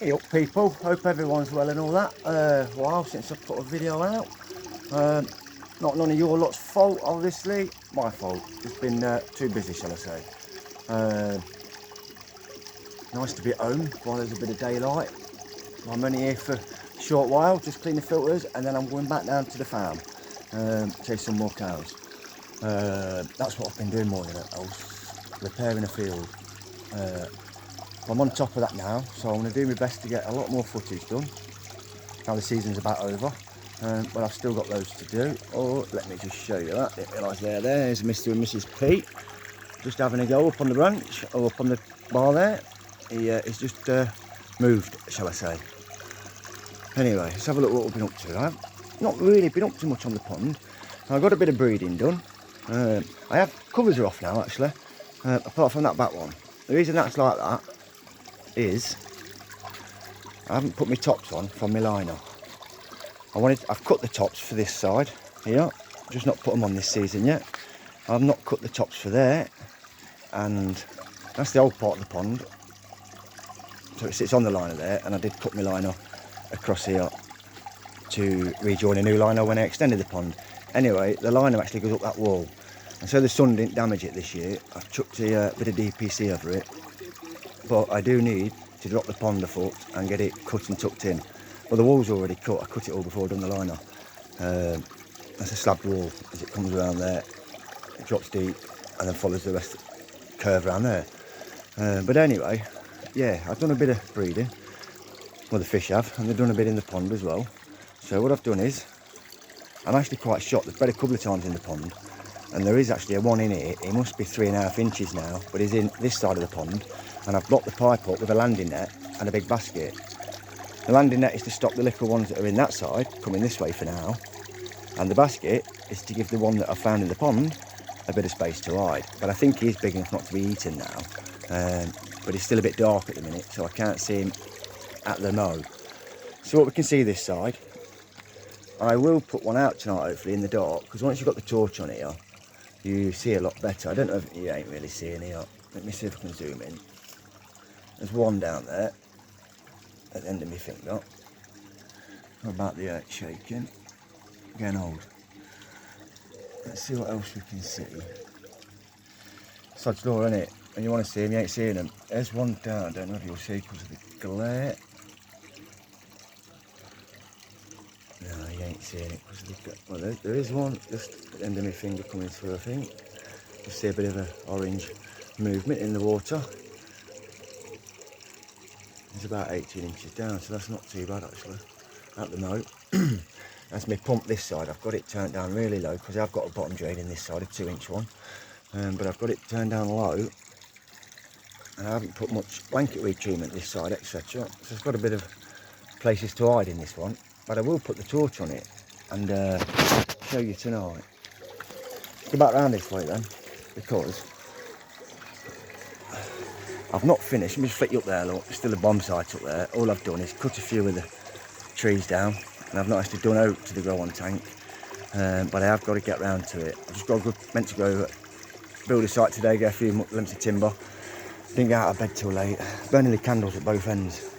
Hey up people, hope everyone's well and all that. While since I put a video out. Not none of your lot's fault obviously, my fault. It's been too busy, shall I say. Nice to be at home while there's a bit of daylight. I'm only here for a short while, just clean the filters and then I'm going back down to the farm, chase some more cows. That's what I've been doing more than I was repairing a field. I'm on top of that now, so I'm going to do my best to get a lot more footage done. Now the season's about over, but I've still got loads to do. Or let me just show you that. Didn't realise there's Mr. and Mrs. Pete, just having a go up on the branch, or up on the bar there. He's just moved, shall I say. Anyway, let's have a look what we've been up to. I've not really been up too much on the pond. I've got a bit of breeding done. I have covers are off now actually, apart from that back one. The reason that's like that is I haven't put my tops on from my liner. I've cut the tops for this side here, just not put them on this season yet. I've not cut the tops for there, and that's the old part of the pond, so it sits on the liner there, and I did cut my liner across here to rejoin a new liner when I extended the pond. Anyway, the liner actually goes up that wall, and so the sun didn't damage it this year. I've chucked a bit of DPC over it, but I do need to drop the pond a foot and get it cut and tucked in. Well, the wall's already cut. I cut it all before I'd done the liner. That's a slabbed wall as it comes around there. It drops deep and then follows the rest curve around there. But anyway, yeah, I've done a bit of breeding. Well, the fish have, and they've done a bit in the pond as well. So what I've done is, I'm actually quite shocked. They've bred a couple of times in the pond, and there is actually a one in here. He must be 3.5 inches now, but he's in this side of the pond, and I've blocked the pipe up with a landing net and a big basket. The landing net is to stop the little ones that are in that side coming this way for now, and the basket is to give the one that I found in the pond a bit of space to hide. But I think he's big enough not to be eaten now, but he's still a bit dark at the minute, so I can't see him at the mo. So what we can see this side, I will put one out tonight hopefully in the dark, because once you've got the torch on here you see a lot better. I don't know if you ain't really seeing here. Let me see if I can zoom in. There's one down there at the end of my finger. How about the earth shaking? Getting old. Let's see what else we can see. Sod's law, isn't it? When you want to see them, you ain't seeing them. There's one down. I don't know if you'll see because of the glare. No, you ain't seeing it because of the glare. Well, there is one just at the end of my finger coming through, I think. You see a bit of an orange movement in the water. It's about 18 inches down, so that's not too bad actually, at the mo. That's my pump this side. I've got it turned down really low because I've got a bottom drain in this side, a 2-inch one. But I've got it turned down low, and I haven't put much blanket weed treatment this side, etc. So it's got a bit of places to hide in this one. But I will put the torch on it and show you tonight. Go back round this way then, because I've not finished. Let me just flick you up there, look. There's still a bomb site up there. All I've done is cut a few of the trees down, and I've not actually done out to the grow on tank, but I have got to get round to it. I've just meant to go build a site today, get a few limbs of timber. Didn't get out of bed till late. Burning the candles at both ends.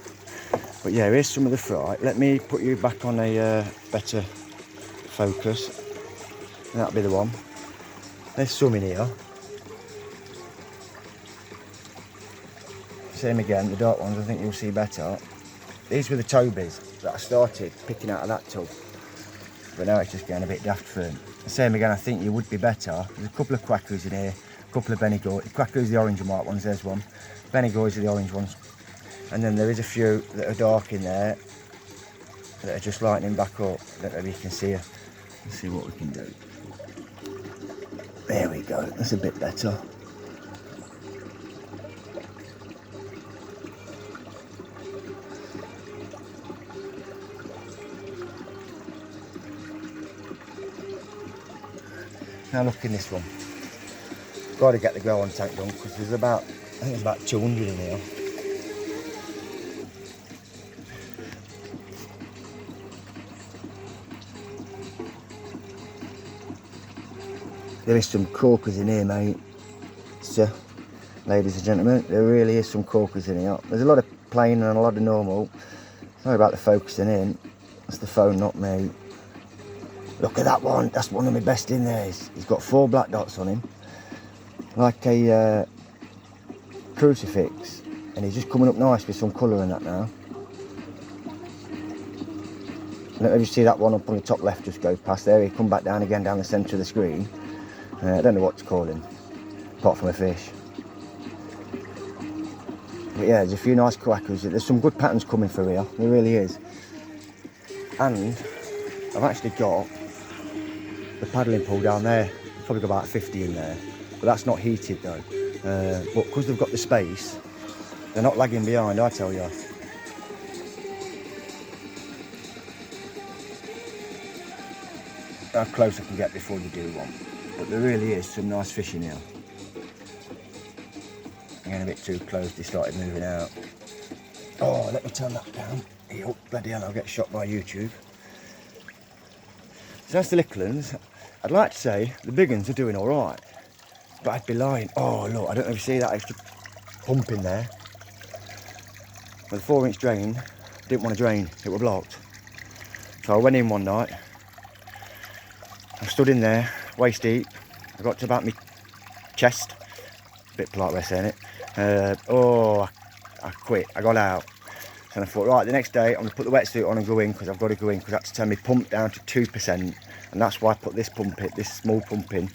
But yeah, here's some of the fry. Let me put you back on a better focus. And that'll be the one. There's some in here. Same again, the dark ones I think you'll see better. These were the tobies that I started picking out of that tub, but now it's just getting a bit daft for them. Same again, I think you would be better. There's a couple of quackoos in here, a couple of Benigor. The quackoos are the orange and white ones, there's one. Benigors are the orange ones. And then there is a few that are dark in there that are just lightening back up. I don't know if you can see it. Let's see what we can do. There we go, that's a bit better. Now look in this one. Got to get the grow on tank done because there's about, I think there's about 200 in here. There is some corkers in here, mate. So ladies and gentlemen. There really is some corkers in here. There's a lot of plain and a lot of normal. Sorry about the focusing in. That's the phone, not me. Look at that one. That's one of my best in there. He's got 4 black dots on him, like a crucifix, and he's just coming up nice with some colour in that now. I don't know if you see that one up on the top left just go past there. He come back down again down the centre of the screen. I don't know what to call him, apart from a fish. But yeah, there's a few nice quackers. There's some good patterns coming through here. There really is. And I've actually got the paddling pool down there. Probably got about 50 in there. But that's not heated though. But because they've got the space, they're not lagging behind, I tell you. How close I can get before you do one. But there really is some nice fish in here. I'm getting a bit too close, they started moving out. Oh, let me turn that down. Oh, bloody hell, I'll get shot by YouTube. So that's the little ones. I'd like to say the big ones are doing all right, but I'd be lying. Oh, look, I don't know if you see that extra pump in there. But the 4-inch drain didn't want to drain, it was blocked. So I went in one night, I stood in there, waist deep. I got to about my chest, a bit polite way of saying it. I quit, I got out. And I thought, right, the next day I'm going to put the wetsuit on and go in, because I've got to go in, because I had to turn my pump down to 2%. And that's why I put this pump in, this small pump in,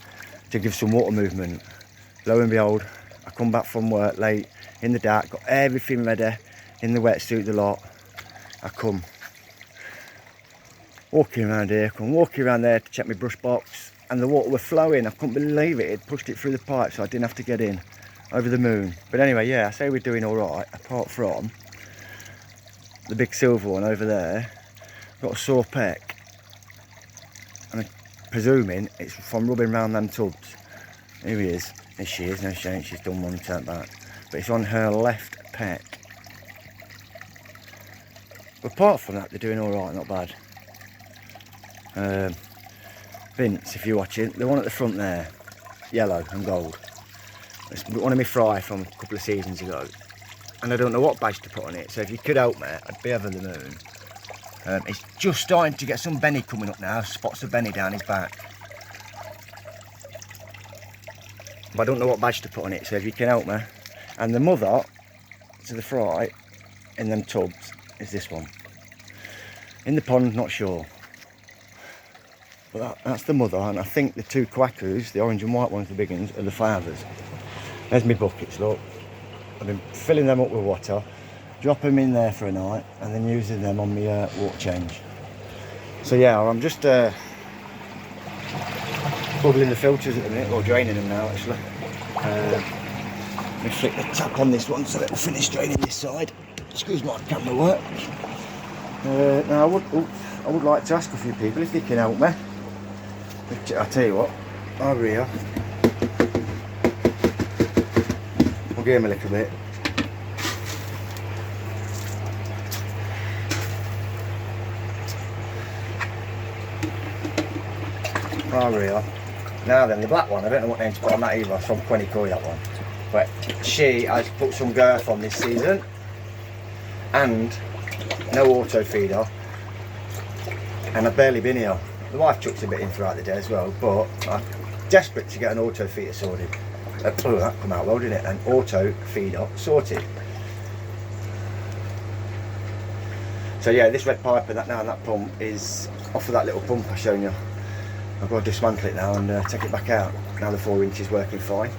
to give some water movement. Lo and behold, I come back from work late, in the dark, got everything ready, in the wetsuit, the lot. I come walking around here, walking around there to check my brush box, and the water was flowing. I couldn't believe it. It pushed it through the pipe, so I didn't have to get in. Over the moon. But anyway, yeah, I say we're doing all right, apart from the big silver one over there. Got a sore pec. And I'm presuming it's from rubbing around them tubs. Here he is. There she is. No, she ain't. She's done one turn back. But it's on her left pec. But apart from that, they're doing all right, not bad. Vince, if you're watching, the one at the front there, yellow and gold. It's one of my fry from a couple of seasons ago, and I don't know what badge to put on it, so if you could help me, I'd be over the moon. It's just starting to get some Benny coming up now, spots of Benny down his back. But I don't know what badge to put on it, so if you can help me. And the mother to the fry in them tubs is this one. In the pond, not sure. But that's the mother, and I think the 2 quackoos, the orange and white ones, the big ones, are the fathers. There's my buckets, look. I've been filling them up with water, drop them in there for a night, and then using them on my water change. So yeah, I'm just bubbling the filters at the minute, or draining them now actually. Let me flick the tap on this one so it'll finish draining this side. Excuse my camera work. Now I would like to ask a few people if they can help me. I'll tell you what, over here. I'll give him a little bit. Over here. Now then, the black one, I don't know what name to put on that either, from Quenny Coy, that one. But she has put some girth on this season, and no auto feeder, and I've barely been here. The wife chucks a bit in throughout the day as well, but I'm desperate to get an auto feeder sorted. Oh, that come out well, didn't it? An auto feeder sorted. So yeah, this red pipe and that pump is off of that little pump I've shown you. I've got to dismantle it now and take it back out. Now the 4 inch is working fine.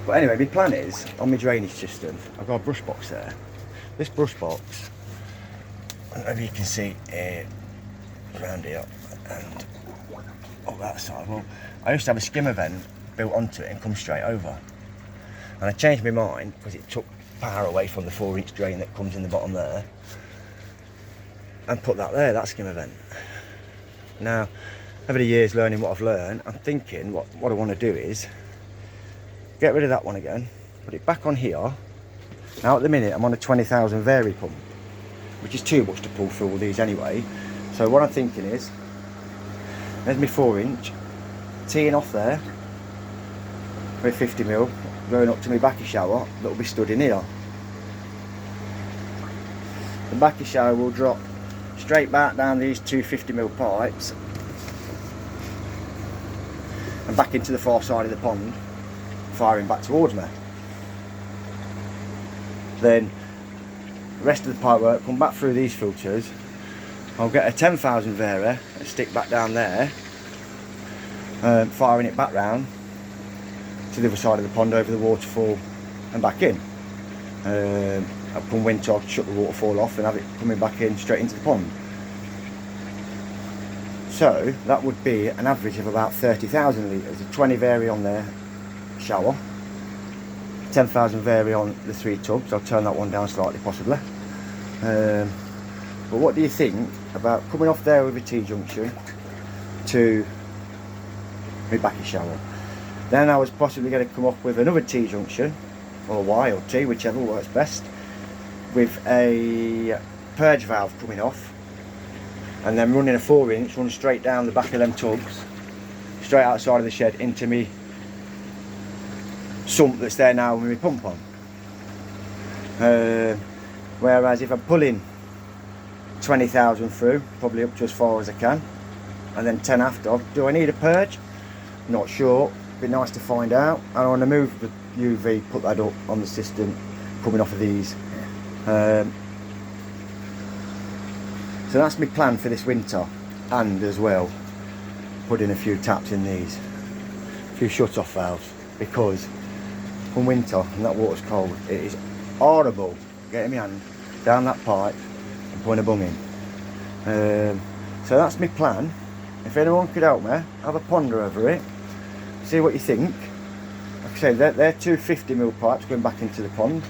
But anyway, my plan is, on my drainage system, I've got a brush box there. This brush box, I don't know if you can see it around here and up that side. Well, I used to have a skimmer vent built onto it and come straight over. And I changed my mind because it took power away from the 4 inch drain that comes in the bottom there, and put that there, that skimmer vent. Now, over the years learning what I've learned, I'm thinking what I want to do is get rid of that one again, put it back on here. Now at the minute I'm on a 20,000 vary pump, which is too much to pull through all these anyway. So what I'm thinking is, there's my 4 inch, teeing off there with 50mm, going up to my backy shower that will be stood in here. The backy shower will drop straight back down these two 50mm pipes and back into the far side of the pond, firing back towards me. Then the rest of the pipe work come back through these filters. I'll get a 10,000 Vara and stick back down there, firing it back round to the other side of the pond over the waterfall and back in. Come winter I'll shut the waterfall off and have it coming back in straight into the pond. So that would be an average of about 30,000 litres, a 20 Vara on their shower, 10,000 Vara on the 3 tubs. I'll turn that one down slightly possibly. But what do you think about coming off there with a T-junction to my backy shower? Then I was possibly going to come up with another T-junction, or Y or T, whichever works best, with a purge valve coming off, and then running a 4-inch, running straight down the back of them tubs, straight outside of the shed into me sump that's there now with my pump on. Whereas if I'm pulling 20,000 through, probably up to as far as I can, and then 10 after, do I need a purge? Not sure. Be nice to find out. And I want to move the UV, put that up on the system coming off of these. So that's my plan for this winter, and as well put in a few taps in these, a few shut off valves, because from winter and that water's cold, it is horrible getting my hand down that pipe and putting a bung in. So that's my plan. If anyone could help me, have a ponder over it, see what you think. Like I said, they're two 50mm pipes going back into the pond.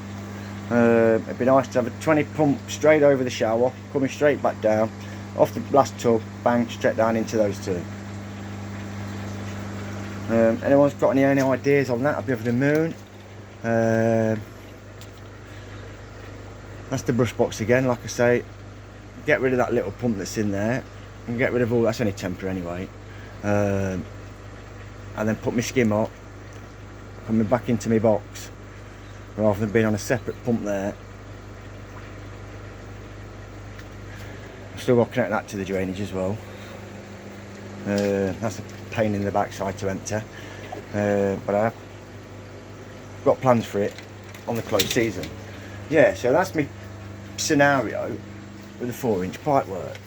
It'd be nice to have a 20 pump straight over the shower, coming straight back down, off the last tub, bang, straight down into those two. Anyone's got any ideas on that? I'd be over the moon. That's the brush box again, like I say. Get rid of that little pump that's in there, and get rid of all, that's only temporary anyway. And then put my skim up, coming back into my box, rather than being on a separate pump there. I've still got to connect that to the drainage as well. That's a pain in the backside to empty, but I've got plans for it on the close season. Yeah, so that's my scenario with the 4-inch pipe work.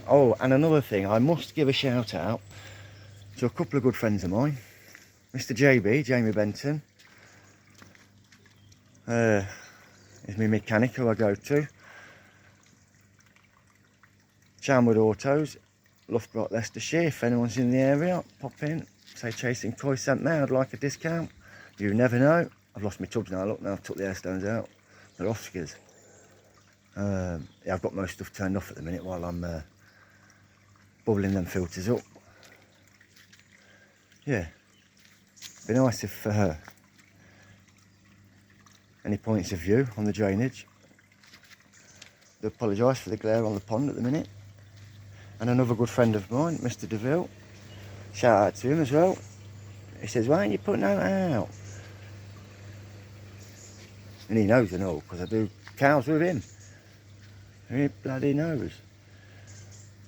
Oh, and another thing, I must give a shout out to a couple of good friends of mine. Mr. JB, Jamie Benton, is my mechanic who I go to. Charnwood Autos, Loughborough, Leicestershire. If anyone's in the area, pop in, say Chasing Koi sent me, I'd like a discount. You never know. I've lost my tubs now, look, now I've took the air stones out. They're off skids. Yeah, I've got most stuff turned off at the minute while I'm bubbling them filters up. Yeah, be nice if any points of view on the drainage. I apologise for the glare on the pond at the minute. And another good friend of mine, Mr. DeVille, shout out to him as well. He says, why aren't you putting that out? And he knows I know, because I do cows with him. He bloody knows.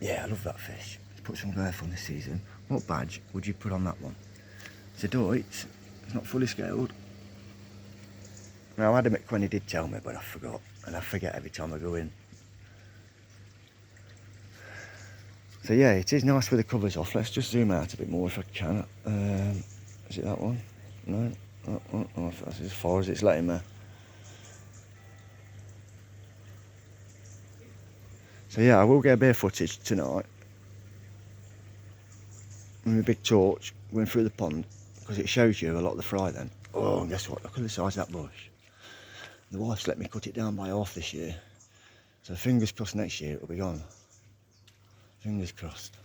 Yeah, I love that fish. Put some girth on this season. What badge would you put on that one? It's a Deutsch. It's not fully scaled. Now, Adam McQuenny did tell me, but I forgot. And I forget every time I go in. So yeah, it is nice with the covers off. Let's just zoom out a bit more if I can. Is it that one? No? Oh, that's as far as it's letting me. So yeah, I will get a bit of footage tonight with a big torch going through the pond, because it shows you a lot of the fry then. Oh, and guess what? Look at the size of that bush. The wife's let me cut it down by half this year. So fingers crossed next year it'll be gone. Fingers crossed.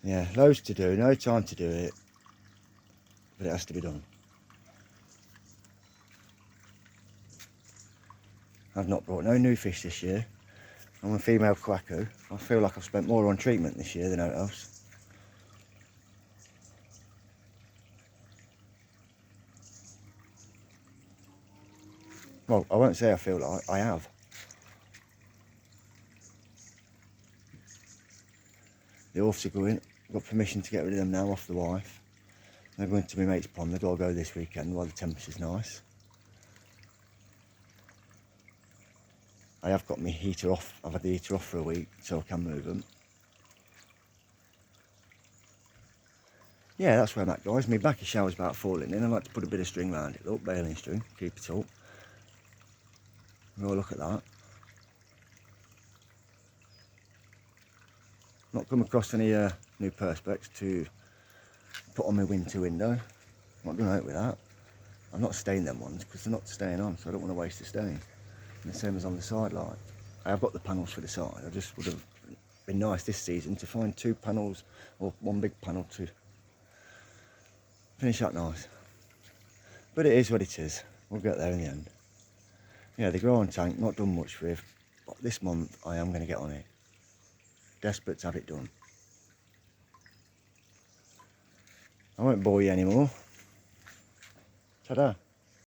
Yeah, loads to do, no time to do it, but it has to be done. I've not brought no new fish this year. I'm a female quacko. I feel like I've spent more on treatment this year than out else. Well, I won't say I feel like I have. The horses are going. I've got permission to get rid of them now off the wife. They're going to my mate's pond. They've got to go this weekend while the temperature's nice. I have got my heater off. I've had the heater off for a week so I can move them. Yeah, that's where I'm at, guys. My backy shower's about falling in. I like to put a bit of string around it, look, baling string, keep it up. Oh, look at that. Not come across any new perspex to put on my winter window. Not done out with that. I'm not staining them ones because they're not staying on, so I don't want to waste the stain. And the same as on the side light. I have got the panels for the side. I just would have been nice this season to find 2 panels or 1 big panel to finish that nice. But it is what it is. We'll get there in the end. Yeah, the growing tank, not done much with, but this month I am going to get on it. Desperate to have it done. I won't bore you anymore. Ta-da.